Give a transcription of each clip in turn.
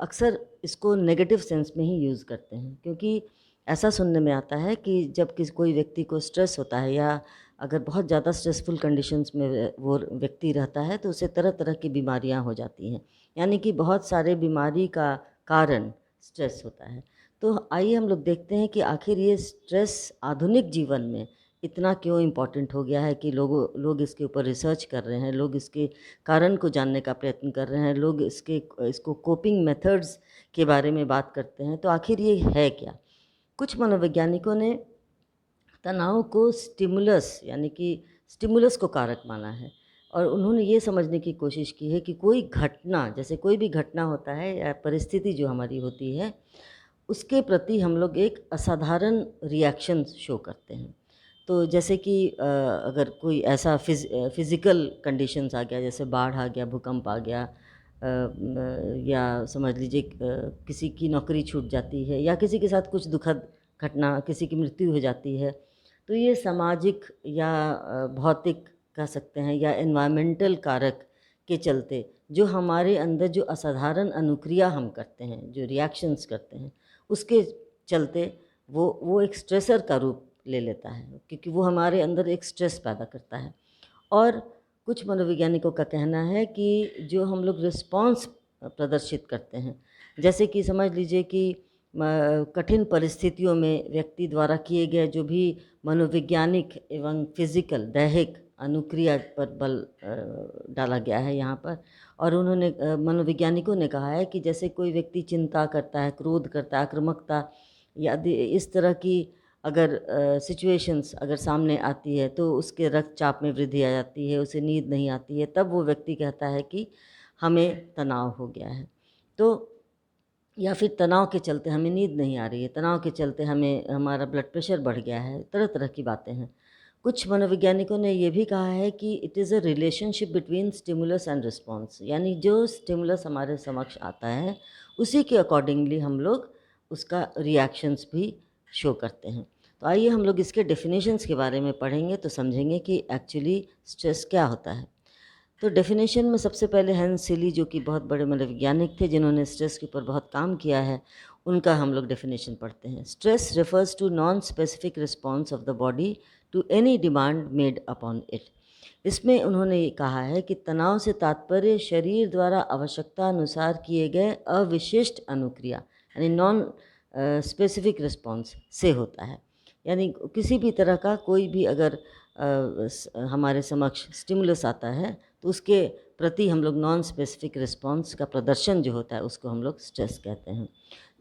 अक्सर इसको negative sense में ही यूज़ करते हैं, क्योंकि ऐसा सुनने में आता है कि जब कोई व्यक्ति को स्ट्रेस होता है या अगर बहुत ज़्यादा स्ट्रेसफुल कंडीशंस में वो व्यक्ति रहता है तो उसे तरह तरह की बीमारियां हो जाती हैं। यानी कि बहुत सारे बीमारी का कारण स्ट्रेस होता है। तो आइए हम लोग देखते हैं कि आखिर ये स्ट्रेस आधुनिक जीवन में इतना क्यों इम्पोर्टेंट हो गया है कि लोग इसके ऊपर रिसर्च कर रहे हैं, लोग इसके कारण को जानने का प्रयत्न कर रहे हैं, लोग इसको कोपिंग मेथड्स के बारे में बात करते हैं। तो आखिर ये है क्या? कुछ मनोवैज्ञानिकों ने तनाव को स्टिमुलस यानी कि स्टिमुलस को कारक माना है और उन्होंने ये समझने की कोशिश की है कि कोई घटना, जैसे कोई भी घटना होता है या परिस्थिति जो हमारी होती है, उसके प्रति हम लोग एक असाधारण रिएक्शन शो करते हैं। तो जैसे कि अगर कोई ऐसा फिज़िकल कंडीशंस आ गया, जैसे बाढ़ आ गया, भूकंप आ गया, या समझ लीजिए किसी की नौकरी छूट जाती है या किसी के साथ कुछ दुखद घटना, किसी की मृत्यु हो जाती है, तो ये सामाजिक या भौतिक कह सकते हैं या एनवायरमेंटल कारक के चलते जो हमारे अंदर जो असाधारण अनुक्रिया हम करते हैं, जो रिएक्शंस करते हैं, उसके चलते वो एक स्ट्रेसर का रूप ले लेता है, क्योंकि वो हमारे अंदर एक स्ट्रेस पैदा करता है। और कुछ मनोवैज्ञानिकों का कहना है कि जो हम लोग रिस्पॉन्स प्रदर्शित करते हैं, जैसे कि समझ लीजिए कि कठिन परिस्थितियों में व्यक्ति द्वारा किए गए जो भी मनोवैज्ञानिक एवं फिजिकल दैहिक अनुक्रिया पर बल डाला गया है यहाँ पर। और उन्होंने मनोवैज्ञानिकों ने कहा है कि जैसे कोई व्यक्ति चिंता करता है, क्रोध करता है, आक्रामकता या इस तरह की अगर सिचुएशंस अगर सामने आती है तो उसके रक्तचाप में वृद्धि आ जाती है, उसे नींद नहीं आती है, तब वो व्यक्ति कहता है कि हमें तनाव हो गया है। तो या फिर तनाव के चलते हमें नींद नहीं आ रही है, तनाव के चलते हमें हमारा ब्लड प्रेशर बढ़ गया है, तरह तरह की बातें हैं। कुछ मनोवैज्ञानिकों ने ये भी कहा है कि it is a relationship between stimulus and response, यानी जो स्टिमुलस हमारे समक्ष आता है उसी के अकॉर्डिंगली हम लोग उसका रिएक्शंस भी शो करते हैं। तो आइए हम लोग इसके डेफिनेशंस के बारे में पढ़ेंगे तो समझेंगे कि एक्चुअली स्ट्रेस क्या होता है। तो डेफिनेशन में सबसे पहले हैंस सिली, जो कि बहुत बड़े मनोवैज्ञानिक थे जिन्होंने स्ट्रेस के ऊपर बहुत काम किया है, उनका हम लोग डेफिनेशन पढ़ते हैं। Stress refers to non specific response of the body to any demand made upon it. इसमें उन्होंने ये कहा है कि तनाव से तात्पर्य शरीर द्वारा आवश्यकता अनुसार किए गए अविशिष्ट अनुक्रिया यानी नॉन स्पेसिफिक रिस्पॉन्स से होता है। यानी किसी भी तरह का कोई भी अगर हमारे समक्ष स्टिमुलस आता है तो उसके प्रति हम लोग नॉन स्पेसिफिक रिस्पॉन्स का प्रदर्शन जो होता है उसको हम लोग स्ट्रेस कहते हैं।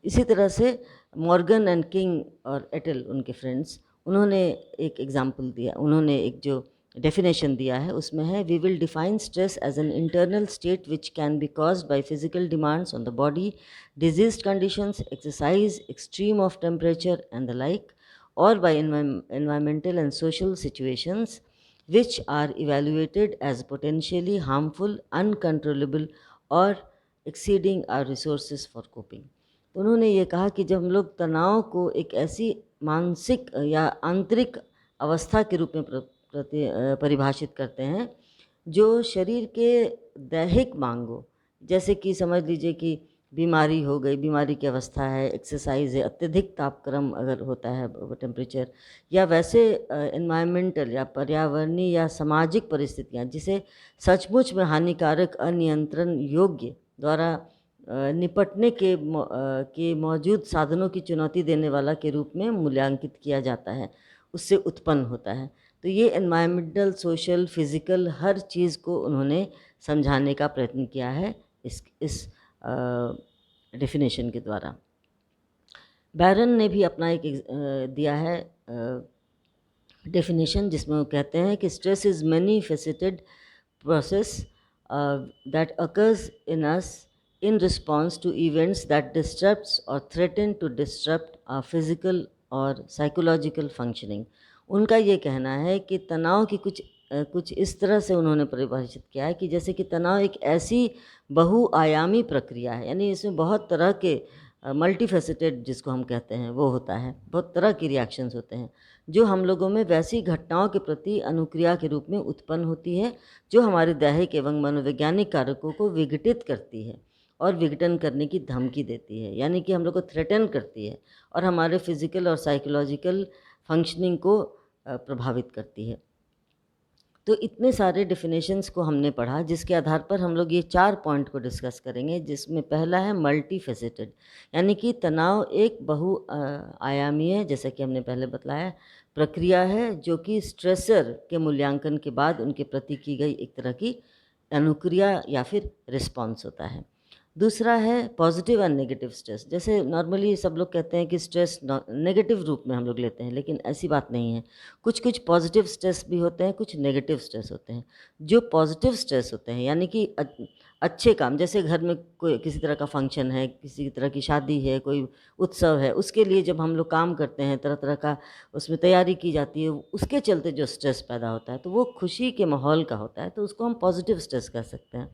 इसी तरह से मॉर्गन एंड किंग और एटल, उनके फ्रेंड्स, उन्होंने एक एग्जाम्पल दिया, उन्होंने एक जो डेफिनेशन दिया है उसमें है, we will define stress as an internal state which can be caused by physical demands on the body, disease conditions, exercise, extreme of temperature and the like, or by environmental and social situations which are evaluated as potentially harmful, uncontrollable or exceeding our resources for coping। तो उन्होंने ये कहा कि जब हम लोग तनाव को एक ऐसी मानसिक या आंतरिक अवस्था के रूप में परिभाषित करते हैं जो शरीर के दैहिक मांगों, जैसे कि समझ लीजिए कि बीमारी हो गई, बीमारी की अवस्था है, एक्सरसाइज है, अत्यधिक तापक्रम अगर होता है टेम्परेचर, या वैसे एनवायरमेंटल या पर्यावरणीय या सामाजिक परिस्थितियाँ जिसे सचमुच में हानिकारक अनियंत्रण योग्य द्वारा निपटने के मौजूद साधनों की चुनौती देने वाला के रूप में मूल्यांकित किया जाता है, उससे उत्पन्न होता है। तो ये एनवायरमेंटल, सोशल, फिज़िकल हर चीज़ को उन्होंने समझाने का प्रयत्न किया है इस डेफिनेशन के द्वारा। बैरन ने भी अपना एक दिया है डेफिनेशन, जिसमें वो कहते हैं कि stress is many faceted process that occurs in us in response to events that disturbs or threaten to disturb our physical or psychological functioning. उनका ये कहना है कि तनाव की कुछ इस तरह से उन्होंने परिभाषित किया है कि जैसे कि तनाव एक ऐसी बहुआयामी प्रक्रिया है, यानी इसमें बहुत तरह के मल्टीफेसेटेड जिसको हम कहते हैं वो होता है, बहुत तरह की रिएक्शंस होते हैं जो हम लोगों में वैसी घटनाओं के प्रति अनुक्रिया के रूप में उत्पन्न होती है जो हमारे दैहिक एवं मनोवैज्ञानिक कारकों को विघटित करती है और विघटन करने की धमकी देती है, यानी कि हम लोग को थ्रेटन करती है और हमारे फिज़िकल और साइकोलॉजिकल फंक्शनिंग को प्रभावित करती है। तो इतने सारे डेफिनेशंस को हमने पढ़ा, जिसके आधार पर हम लोग ये 4 पॉइंट को डिस्कस करेंगे, जिसमें पहला है मल्टी फेसेटेड, यानी कि तनाव एक आयामी है, जैसा कि हमने पहले बतलाया, प्रक्रिया है जो कि स्ट्रेसर के मूल्यांकन के बाद उनके प्रति की गई एक तरह की अनुक्रिया या फिर रिस्पॉन्स होता है। दूसरा है पॉजिटिव एंड नेगेटिव स्ट्रेस। जैसे नॉर्मली सब लोग कहते हैं कि स्ट्रेस नेगेटिव रूप में हम लोग लेते हैं, लेकिन ऐसी बात नहीं है। कुछ कुछ पॉजिटिव स्ट्रेस भी होते हैं, कुछ नेगेटिव स्ट्रेस होते हैं। जो पॉजिटिव स्ट्रेस होते हैं, यानी कि अच्छे काम, जैसे घर में कोई किसी तरह का फंक्शन है, किसी तरह की शादी है, कोई उत्सव है, उसके लिए जब हम लोग काम करते हैं, तरह तरह का उसमें तैयारी की जाती है, उसके चलते जो स्ट्रेस पैदा होता है, तो वो खुशी के माहौल का होता है, तो उसको हम पॉजिटिव स्ट्रेस कह सकते हैं।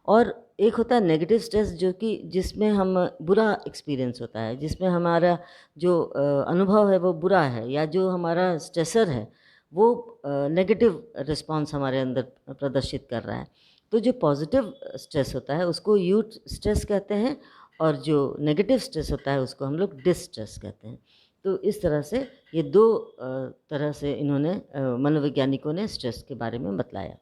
और एक होता है नेगेटिव स्ट्रेस, जो कि जिसमें हम बुरा एक्सपीरियंस होता है, जिसमें हमारा जो अनुभव है वो बुरा है, या जो हमारा स्ट्रेसर है वो नेगेटिव रिस्पॉन्स हमारे अंदर प्रदर्शित कर रहा है। तो जो पॉजिटिव स्ट्रेस होता है उसको यूट स्ट्रेस कहते हैं, और जो नेगेटिव स्ट्रेस होता है उसको हम लोग डिस्ट्रेस कहते हैं। तो इस तरह से ये दो तरह से इन्होंने मनोवैज्ञानिकों ने स्ट्रेस के बारे में बतलाया।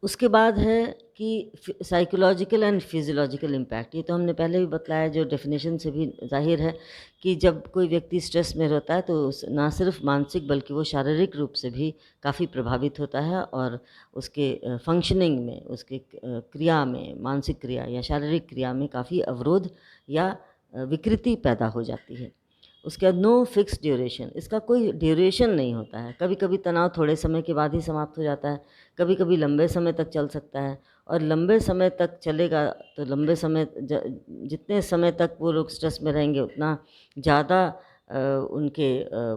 उसके बाद है कि साइकोलॉजिकल एंड फिजियोलॉजिकल इम्पैक्ट। ये तो हमने पहले भी बतलाया, जो डेफिनेशन से भी जाहिर है कि जब कोई व्यक्ति स्ट्रेस में रहता है तो ना सिर्फ मानसिक बल्कि वो शारीरिक रूप से भी काफ़ी प्रभावित होता है, और उसके फंक्शनिंग में, उसके क्रिया में, मानसिक क्रिया या शारीरिक क्रिया में काफ़ी अवरोध या विकृति पैदा हो जाती है। उसके बाद नो फिक्स ड्यूरेशन, इसका कोई ड्यूरेशन नहीं होता है। कभी कभी तनाव थोड़े समय के बाद ही समाप्त हो जाता है, कभी कभी लंबे समय तक चल सकता है, और लंबे समय तक चलेगा तो लंबे समय जितने समय तक वो लोग स्ट्रेस में रहेंगे उतना ज़्यादा उनके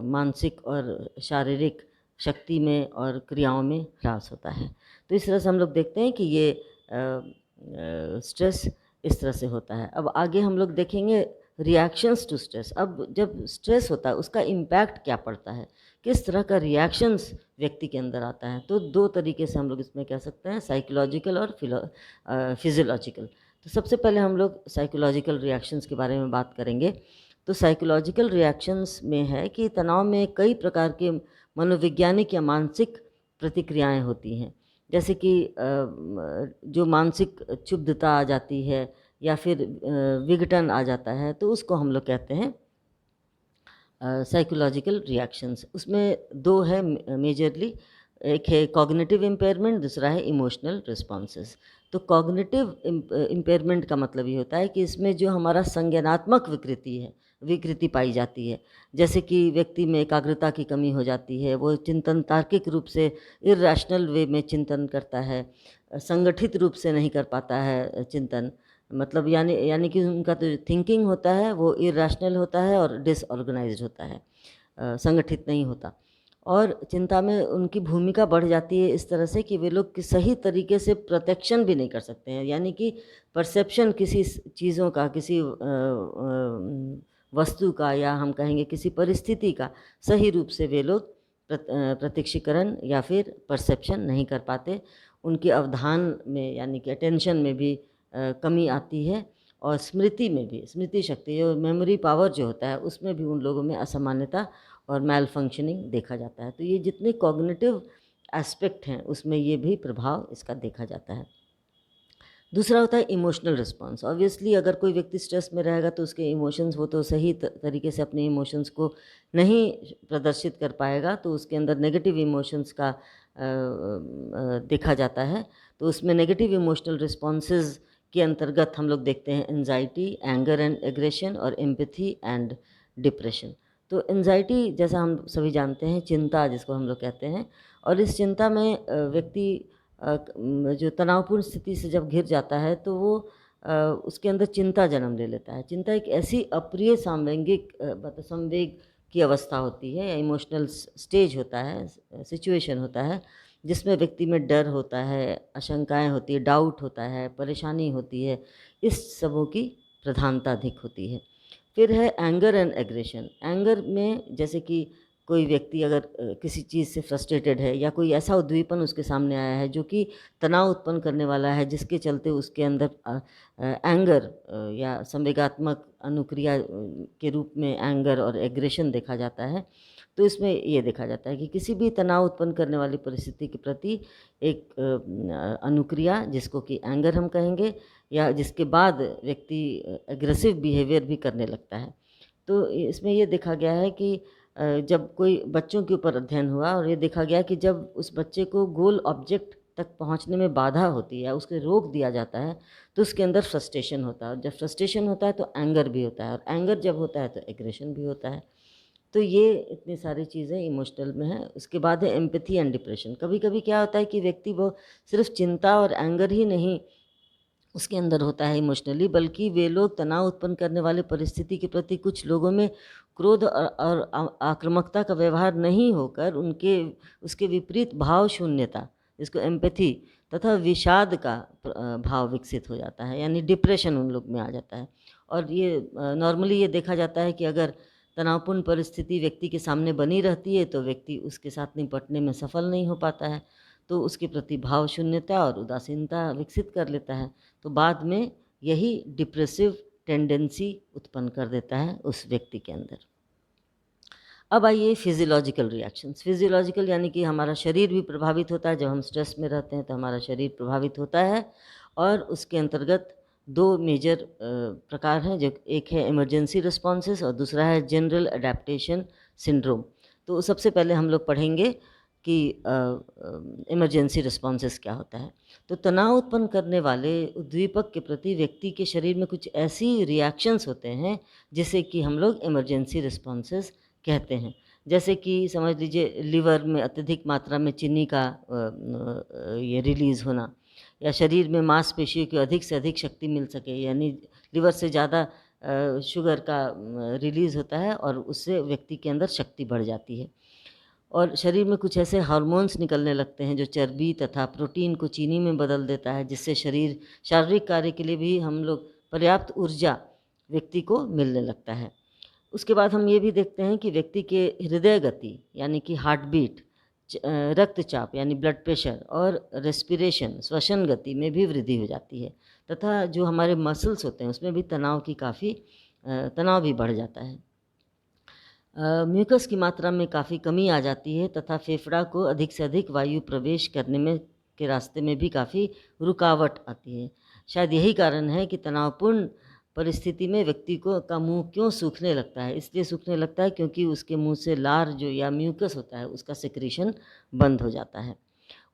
मानसिक और शारीरिक शक्ति में और क्रियाओं में ह्रास होता है। तो इस तरह से हम लोग देखते हैं कि ये स्ट्रेस इस तरह से होता है। अब आगे हम लोग देखेंगे रिएक्शंस टू स्ट्रेस। अब जब स्ट्रेस होता है उसका इम्पैक्ट क्या पड़ता है, किस तरह का रिएक्शंस व्यक्ति के अंदर आता है। तो दो तरीके से हम लोग इसमें कह सकते हैं, साइकोलॉजिकल और फिजियोलॉजिकल। तो सबसे पहले हम लोग साइकोलॉजिकल रिएक्शंस के बारे में बात करेंगे। तो साइकोलॉजिकल रिएक्शंस में है कि तनाव में कई प्रकार के मनोवैज्ञानिक या मानसिक प्रतिक्रियाएं होती हैं, जैसे कि जो मानसिक क्षुब्धता आ जाती है या फिर विघटन आ जाता है, तो उसको हम लोग कहते हैं साइकोलॉजिकल रिएक्शंस। उसमें दो है मेजरली, एक है कॉग्निटिव इम्पेयरमेंट, दूसरा है इमोशनल रिस्पॉन्सेस। तो कॉग्निटिव इम्पेयरमेंट का मतलब ये होता है कि इसमें जो हमारा संज्ञानात्मक विकृति पाई जाती है, जैसे कि व्यक्ति में एकाग्रता की कमी हो जाती है, वो चिंतन तार्किक रूप से इरैशनल वे में चिंतन करता है, संगठित रूप से नहीं कर पाता है चिंतन, मतलब यानी कि उनका तो थिंकिंग होता है वो इरैशनल होता है और डिसऑर्गेनाइज्ड होता है, संगठित नहीं होता। और चिंता में उनकी भूमिका बढ़ जाती है इस तरह से कि वे लोग सही तरीके से प्रत्यक्षण भी नहीं कर सकते हैं, यानी कि परसेप्शन किसी चीज़ों का, किसी वस्तु का, या हम कहेंगे किसी परिस्थिति का सही रूप से वे लोग प्रत्यक्षीकरण या फिर परसेप्शन नहीं कर पाते। उनके अवधान में यानी कि अटेंशन में भी कमी आती है, और स्मृति में भी, स्मृति शक्ति जो मेमोरी पावर जो होता है उसमें भी उन लोगों में असामान्यता और मैल फंक्शनिंग देखा जाता है। तो ये जितने कॉग्निटिव एस्पेक्ट हैं उसमें ये भी प्रभाव इसका देखा जाता है। दूसरा होता है इमोशनल रिस्पॉन्स। ऑब्वियसली अगर कोई व्यक्ति स्ट्रेस में रहेगा तो उसके इमोशंस, वो तो सही तरीके से अपने इमोशंस को नहीं प्रदर्शित कर पाएगा, तो उसके अंदर नेगेटिव इमोशंस का देखा जाता है। तो उसमें नेगेटिव इमोशनल रिस्पॉन्सेज के अंतर्गत हम लोग देखते हैं एंजाइटी, एंगर एंड एग्रेशन, और एम्पैथी एंड डिप्रेशन। तो एंजाइटी जैसा हम सभी जानते हैं, चिंता जिसको हम लोग कहते हैं, और इस चिंता में व्यक्ति जो तनावपूर्ण स्थिति से जब घिर जाता है तो वो उसके अंदर चिंता जन्म ले लेता है। चिंता एक ऐसी अप्रिय संवेग की अवस्था होती है, या इमोशनल स्टेज होता है, सिचुएशन होता है, जिसमें व्यक्ति में डर होता है, आशंकाएं होती है, डाउट होता है, परेशानी होती है, इस सबों की प्रधानता अधिक होती है। फिर है एंगर एंड एग्रेशन। एंगर में जैसे कि कोई व्यक्ति अगर किसी चीज़ से फ्रस्ट्रेटेड है या कोई ऐसा उद्दीपन उसके सामने आया है जो कि तनाव उत्पन्न करने वाला है, जिसके चलते उसके अंदर एंगर या संवेगात्मक अनुक्रिया के रूप में एंगर और एग्रेशन देखा जाता है, तो इसमें ये देखा जाता है कि किसी भी तनाव उत्पन्न करने वाली परिस्थिति के प्रति एक अनुक्रिया, जिसको कि एंगर हम कहेंगे, या जिसके बाद व्यक्ति एग्रेसिव बिहेवियर भी करने लगता है। तो इसमें ये देखा गया है कि जब कोई बच्चों के ऊपर अध्ययन हुआ और ये देखा गया कि जब उस बच्चे को गोल ऑब्जेक्ट तक पहुंचने में बाधा होती है, उसके रोक दिया जाता है, तो उसके अंदर फ्रस्ट्रेशन होता है, और जब फ्रस्ट्रेशन होता है तो एंगर भी होता है, और एंगर जब होता है तो एग्रेशन भी होता है। तो ये इतनी सारी चीज़ें इमोशनल में हैं। उसके बाद है एम्पैथी एंड डिप्रेशन। कभी-कभी क्या होता है कि व्यक्ति वो सिर्फ़ चिंता और एंगर ही नहीं उसके अंदर होता है इमोशनली, बल्कि वे लोग तनाव उत्पन्न करने वाली परिस्थिति के प्रति कुछ लोगों में क्रोध और आक्रामकता का व्यवहार नहीं होकर उनके उसके विपरीत भाव शून्यता, जिसको एम्पैथी तथा विषाद का भाव विकसित हो जाता है, यानी डिप्रेशन उन लोग में आ जाता है। और ये नॉर्मली ये देखा जाता है कि अगर तनावपूर्ण परिस्थिति व्यक्ति के सामने बनी रहती है तो व्यक्ति उसके साथ निपटने में सफल नहीं हो पाता है, तो उसके प्रति भाव शून्यता और उदासीनता विकसित कर लेता है। तो बाद में यही डिप्रेसिव टेंडेंसी उत्पन्न कर देता है उस व्यक्ति के अंदर। अब आइए फिजियोलॉजिकल रिएक्शंस। फिजियोलॉजिकल यानी कि हमारा शरीर भी प्रभावित होता है। जब हम स्ट्रेस में रहते हैं तो हमारा शरीर प्रभावित होता है, और उसके अंतर्गत दो मेजर प्रकार हैं, जो एक है इमरजेंसी रिस्पॉन्सेस और दूसरा है जनरल अडेप्टेशन सिंड्रोम। तो सबसे पहले हम लोग पढ़ेंगे कि इमरजेंसी रिस्पॉन्सेस क्या होता है। तो तनाव उत्पन्न करने वाले उद्दीपक के प्रति व्यक्ति के शरीर में कुछ ऐसी रिएक्शंस होते हैं जिसे कि हम लोग इमरजेंसी रिस्पॉन्सेस कहते हैं। जैसे कि समझ लीजिए लिवर में अत्यधिक मात्रा में चीनी का ये रिलीज़ होना, या शरीर में मांसपेशियों की अधिक से अधिक शक्ति मिल सके, यानी लिवर से ज़्यादा शुगर का रिलीज़ होता है और उससे व्यक्ति के अंदर शक्ति बढ़ जाती है। और शरीर में कुछ ऐसे हार्मोन्स निकलने लगते हैं जो चर्बी तथा प्रोटीन को चीनी में बदल देता है, जिससे शारीरिक कार्य के लिए भी हम लोग पर्याप्त ऊर्जा व्यक्ति को मिलने लगता है। उसके बाद हम ये भी देखते हैं कि व्यक्ति के हृदय गति यानी कि हार्ट बीट, रक्तचाप यानी ब्लड प्रेशर और रेस्पिरेशन श्वसन गति में भी वृद्धि हो जाती है, तथा जो हमारे मसल्स होते हैं उसमें भी तनाव भी बढ़ जाता है। म्यूकस की मात्रा में काफ़ी कमी आ जाती है, तथा फेफड़ा को अधिक से अधिक वायु प्रवेश करने में के रास्ते में भी काफ़ी रुकावट आती है। शायद यही कारण है कि तनावपूर्ण परिस्थिति में व्यक्ति का मुंह क्यों सूखने लगता है। इसलिए सूखने लगता है क्योंकि उसके मुंह से लार जो या म्यूकस होता है उसका सेक्रीशन बंद हो जाता है।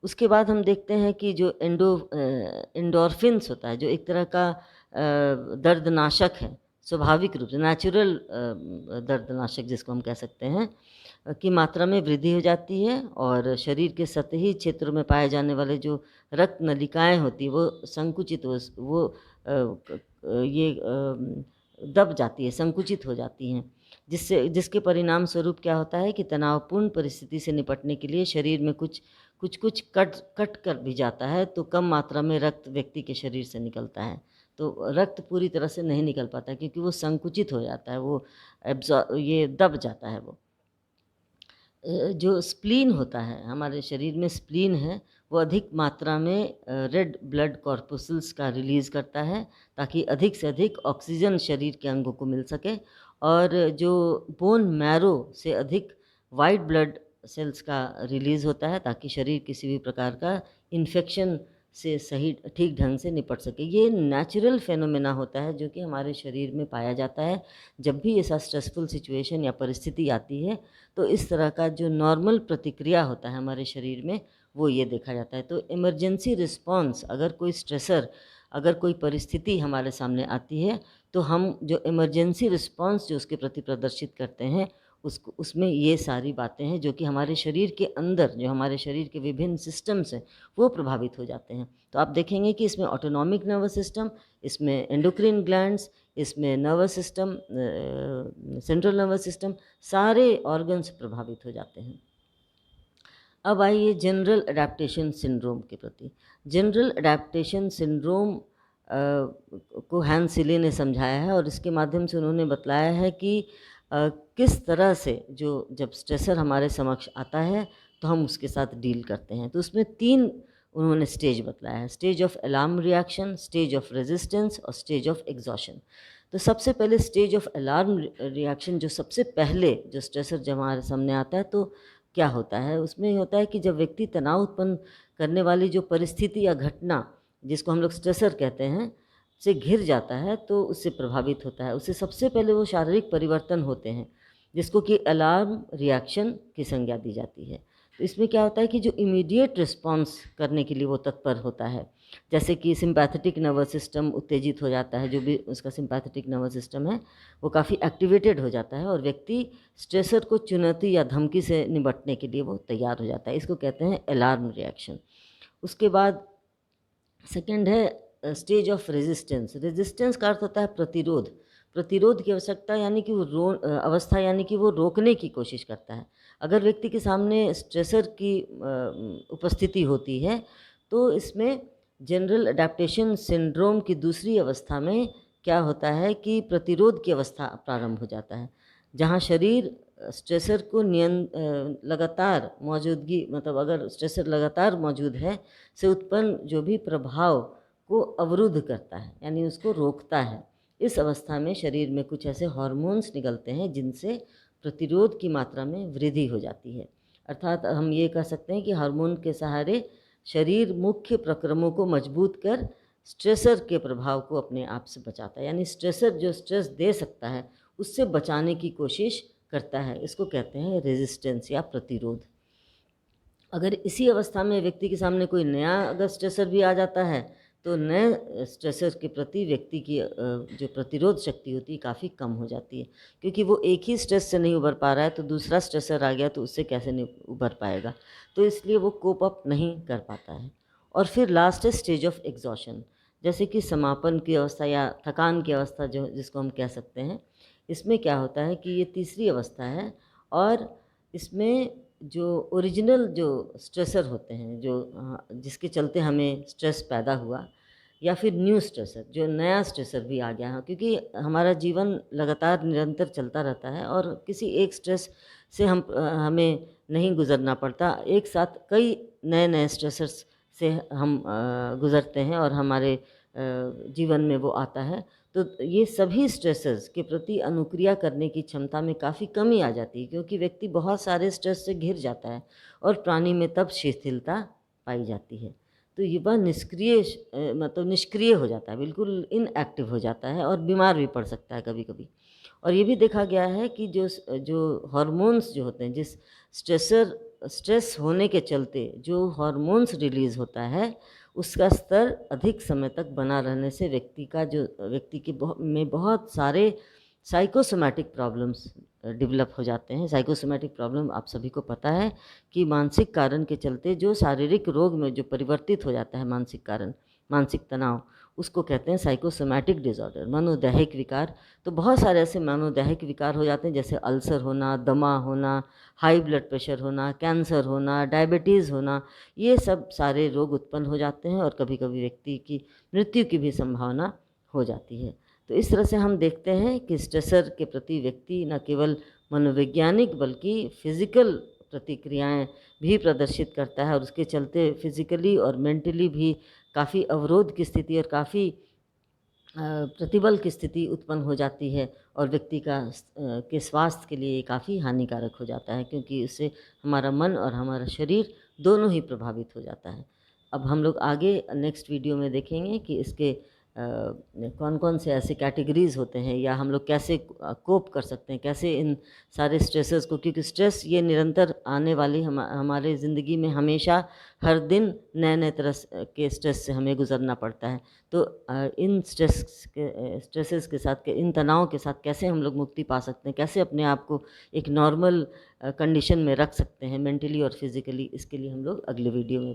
उसके बाद हम देखते हैं कि जो एंडोर्फिन्स होता है, जो एक तरह का दर्दनाशक है, स्वाभाविक रूप से नेचुरल दर्दनाशक जिसको हम कह सकते हैं, की मात्रा में वृद्धि हो जाती है, और शरीर के सतही क्षेत्रों में पाए जाने वाले जो रक्त नलिकाएं होती वो संकुचित दब जाती है, संकुचित हो जाती हैं, जिसके परिणाम स्वरूप क्या होता है कि तनावपूर्ण परिस्थिति से निपटने के लिए शरीर में कुछ कट कर भी जाता है, तो कम मात्रा में रक्त व्यक्ति के शरीर से निकलता है। तो रक्त पूरी तरह से नहीं निकल पाता क्योंकि वो संकुचित हो जाता है, वो ये दब जाता है। वो जो स्प्लीन होता है, हमारे शरीर में स्प्लीन है, वो अधिक मात्रा में रेड ब्लड कॉर्पुसल्स का रिलीज़ करता है ताकि अधिक से अधिक ऑक्सीजन शरीर के अंगों को मिल सके, और जो बोन मैरो से अधिक वाइट ब्लड सेल्स का रिलीज़ होता है ताकि शरीर किसी भी प्रकार का इन्फेक्शन से सही ठीक ढंग से निपट सके। ये नेचुरल फेनोमेना होता है जो कि हमारे शरीर में पाया जाता है। जब भी ऐसा स्ट्रेसफुल सिचुएशन या परिस्थिति आती है तो इस तरह का जो नॉर्मल प्रतिक्रिया होता है हमारे शरीर में, वो ये देखा जाता है। तो इमरजेंसी रिस्पॉन्स, अगर कोई परिस्थिति हमारे सामने आती है तो हम जो इमरजेंसी रिस्पॉन्स जो उसके प्रति प्रदर्शित करते हैं उसमें ये सारी बातें हैं जो कि हमारे शरीर के अंदर, जो हमारे शरीर के विभिन्न सिस्टम्स हैं वो प्रभावित हो जाते हैं। तो आप देखेंगे कि इसमें ऑटोनॉमिक नर्वस सिस्टम, इसमें एंडोक्रिन ग्लैंड्स, इसमें nervous system, central nervous system, सारे ऑर्गन्स प्रभावित हो जाते हैं। अब आइए जनरल अडेप्टेशन सिंड्रोम के प्रति। जनरल अडेप्टेशन सिंड्रोम को हैंस सीले ने समझाया है, और इसके माध्यम से उन्होंने बतलाया है कि किस तरह से जो जब स्ट्रेसर हमारे समक्ष आता है तो हम उसके साथ डील करते हैं। तो उसमें 3 उन्होंने स्टेज बतलाया है, stage of alarm reaction, stage of resistance और स्टेज ऑफ एग्जॉशन। तो सबसे पहले स्टेज ऑफ अलार्म रिएक्शन, जो सबसे पहले जो स्ट्रेसर जब हमारे सामने आता है तो क्या होता है, उसमें ये होता है कि जब व्यक्ति तनाव उत्पन्न करने वाली जो परिस्थिति या घटना, जिसको हम लोग स्ट्रेसर कहते हैं, से घिर जाता है तो उससे प्रभावित होता है। उससे सबसे पहले वो शारीरिक परिवर्तन होते हैं जिसको कि अलार्म रिएक्शन की संज्ञा दी जाती है। तो इसमें क्या होता है कि जो इमीडिएट रिस्पॉन्स करने के लिए वो तत्पर होता है, जैसे कि सिंपैथेटिक नर्वस सिस्टम उत्तेजित हो जाता है, जो भी उसका सिंपैथेटिक नर्वस सिस्टम है वो काफ़ी एक्टिवेटेड हो जाता है और व्यक्ति स्ट्रेसर को चुनौती या धमकी से निपटने के लिए वो तैयार हो जाता है। इसको कहते हैं अलार्म रिएक्शन। उसके बाद सेकेंड है स्टेज ऑफ रेजिस्टेंस। रेजिस्टेंस का अर्थ होता है प्रतिरोध। प्रतिरोध की आवश्यकता यानी कि वो अवस्था यानी कि वो रोकने की कोशिश करता है। अगर व्यक्ति के सामने स्ट्रेसर की उपस्थिति होती है तो इसमें जनरल अडेप्टेशन सिंड्रोम की दूसरी अवस्था में क्या होता है कि प्रतिरोध की अवस्था प्रारंभ हो जाता है, जहाँ शरीर स्ट्रेसर को लगातार मौजूदगी, मतलब अगर स्ट्रेसर लगातार मौजूद है से उत्पन्न जो भी प्रभाव को अवरुद्ध करता है, यानी उसको रोकता है। इस अवस्था में शरीर में कुछ ऐसे हार्मोन्स निकलते हैं जिनसे प्रतिरोध की मात्रा में वृद्धि हो जाती है। अर्थात हम ये कह सकते हैं कि हार्मोन के सहारे शरीर मुख्य प्रक्रमों को मजबूत कर स्ट्रेसर के प्रभाव को अपने आप से बचाता है, यानी स्ट्रेसर जो स्ट्रेस दे सकता है उससे बचाने की कोशिश करता है। इसको कहते हैं रेजिस्टेंस या प्रतिरोध। अगर इसी अवस्था में व्यक्ति के सामने कोई नया अगर स्ट्रेसर भी आ जाता है तो नए स्ट्रेसर के प्रति व्यक्ति की जो प्रतिरोध शक्ति होती है काफ़ी कम हो जाती है, क्योंकि वो एक ही स्ट्रेस से नहीं उबर पा रहा है तो दूसरा स्ट्रेसर आ गया तो उससे कैसे नहीं उबर पाएगा, तो इसलिए वो कोप अप नहीं कर पाता है। और फिर लास्ट है स्टेज ऑफ एग्जॉशन, जैसे कि समापन की अवस्था या थकान की अवस्था जो जिसको हम कह सकते हैं। इसमें क्या होता है कि ये तीसरी अवस्था है और इसमें जो ओरिजिनल जो स्ट्रेसर होते हैं, जो जिसके चलते हमें स्ट्रेस पैदा हुआ, या फिर न्यू स्ट्रेसर, जो नया स्ट्रेसर भी आ गया है, क्योंकि हमारा जीवन लगातार निरंतर चलता रहता है और किसी एक स्ट्रेस से हमें नहीं गुजरना पड़ता, एक साथ कई नए नए स्ट्रेसर्स से हम गुज़रते हैं और हमारे जीवन में वो आता है। तो ये सभी स्ट्रेसर्स के प्रति अनुक्रिया करने की क्षमता में काफ़ी कमी आ जाती है, क्योंकि व्यक्ति बहुत सारे स्ट्रेस से घिर जाता है और प्राणी में तब शिथिलता पाई जाती है। तो युवा मतलब निष्क्रिय हो जाता है, बिल्कुल इनएक्टिव हो जाता है और बीमार भी पड़ सकता है कभी-कभी। और ये भी देखा गया है कि जो हार्मोन्स जो होते हैं, जिस स्ट्रेस होने के चलते जो हार्मोन्स रिलीज़ होता है उसका स्तर अधिक समय तक बना रहने से व्यक्ति के में बहुत सारे साइकोसोमैटिक प्रॉब्लम्स डेवलप हो जाते हैं। साइकोसोमैटिक प्रॉब्लम आप सभी को पता है कि मानसिक कारण के चलते जो शारीरिक रोग में जो परिवर्तित हो जाता है मानसिक कारण, मानसिक तनाव, उसको कहते हैं साइकोसोमैटिक डिसऑर्डर, मनोदैहिक विकार। तो बहुत सारे ऐसे मनोदैहिक विकार हो जाते हैं जैसे अल्सर होना, दमा होना, हाई ब्लड प्रेशर होना, कैंसर होना, डायबिटीज़ होना, ये सब सारे रोग उत्पन्न हो जाते हैं और कभी-कभी व्यक्ति की मृत्यु की भी संभावना हो जाती है। तो इस तरह से हम देखते हैं कि स्ट्रेसर के प्रति व्यक्ति न केवल मनोवैज्ञानिक बल्कि फिज़िकल प्रतिक्रियाएं भी प्रदर्शित करता है और उसके चलते फिज़िकली और मेंटली भी काफ़ी अवरोध की स्थिति और काफ़ी प्रतिबल की स्थिति उत्पन्न हो जाती है और व्यक्ति के स्वास्थ्य के लिए काफ़ी हानिकारक हो जाता है, क्योंकि इससे हमारा मन और हमारा शरीर दोनों ही प्रभावित हो जाता है। अब हम लोग आगे नेक्स्ट वीडियो में देखेंगे कि इसके कौन कौन से ऐसे कैटेगरीज़ होते हैं या हम लोग कैसे कोप कर सकते हैं, कैसे इन सारे स्ट्रेसेस को, क्योंकि स्ट्रेस ये निरंतर आने वाली हमारे ज़िंदगी में हमेशा हर दिन नए नए तरह के स्ट्रेस से हमें गुजरना पड़ता है। तो इन स्ट्रेसेस के साथ इन तनाव के साथ कैसे हम लोग मुक्ति पा सकते हैं, कैसे अपने आप को एक नॉर्मल कंडीशन में रख सकते हैं मेंटली और फिज़िकली, इसके लिए हम लोग अगले वीडियो में